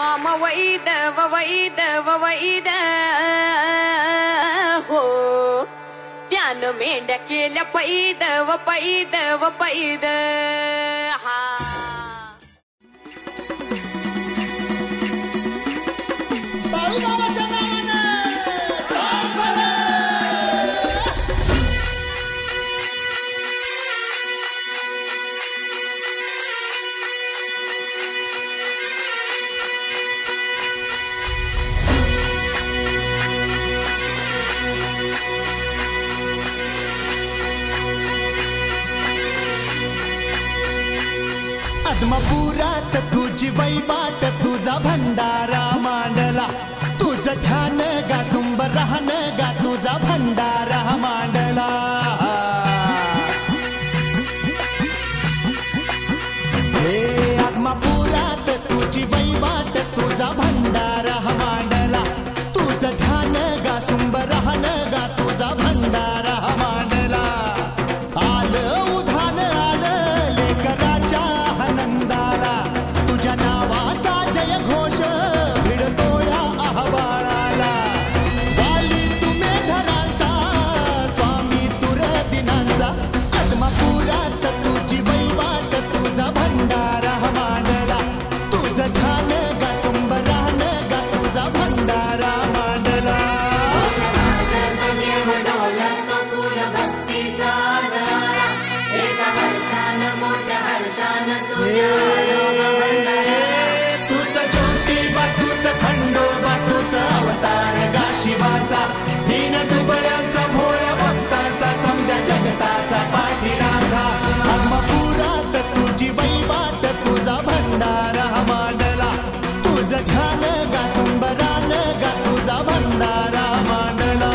मामा वैद ववैद हो त्यानं मेंढ्या केल्या पैद व पैद हा आत्मपुरात तुझी वैबाट तुझा भंडारा मांडला तुझं ध्यान गा सुंब राहन गा तुझा भंडारा मांडला हे आत्मपुरात तुझी वैबाट तुझा भंडारा मांडला तुझं ध्यान गा सुंब राहन गा तुझा भंडारा मांडला आलं उधान आलं लेकराच्या आनंदाला तुझ्या नावाचा जय घोष भिडतो या अहवाळाला वाली तुम्ही धरांचा स्वामी तुर दिनांचा आत्मपुरात तुझी वैवाट तुझा भंडारा मांडला तुझं ध्यान गा सुंब राहन गा तुझा भंडारा मांडला तुझं ज्योतिबा तुझं खंडोबा तुझं अवतार गा शिवाचा दीन दुबळ्यांचा भोळ्या भक्तांचा समद्या जगताचा पाठीराखा आत्मपुरात तुझी वैवाट तुझा भंडारा मांडला तुझं ध्यान गा सुंबरान गा तुझा भंडारा मांडला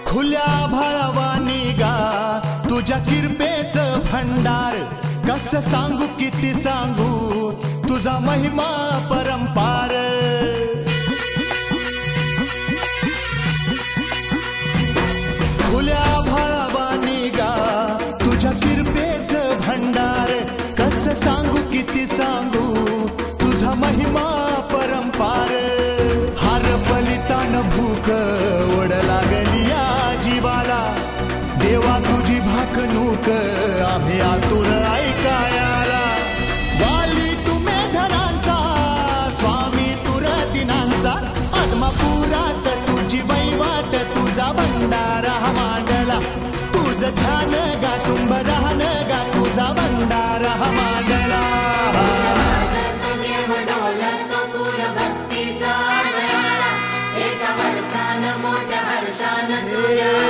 खुल्या भाळवानी गा तुझ्या किरपेचं भंडार कस सांगू किती सांगू तुझा महिमा परंपार खुल्या भाळवानी गा तुझ्या किरपेचं भंडार कस सांगू किती सांगू तुझा महिमा परंपार हार बलितान भूक ओढ लागली या जीवाला देवा तुझी भाकणूक आम्ही आतुर ऐकायाला वाली तुम्ही धरांचा स्वामी तुर दिनांचा आत्मपुरात तुझी वैवाट तुझा भंडारा मांडला तुझं ध्यान गा सुंब राहन गा तुझा भंडारा मांडला मोठ्या हर्षान तुझ्या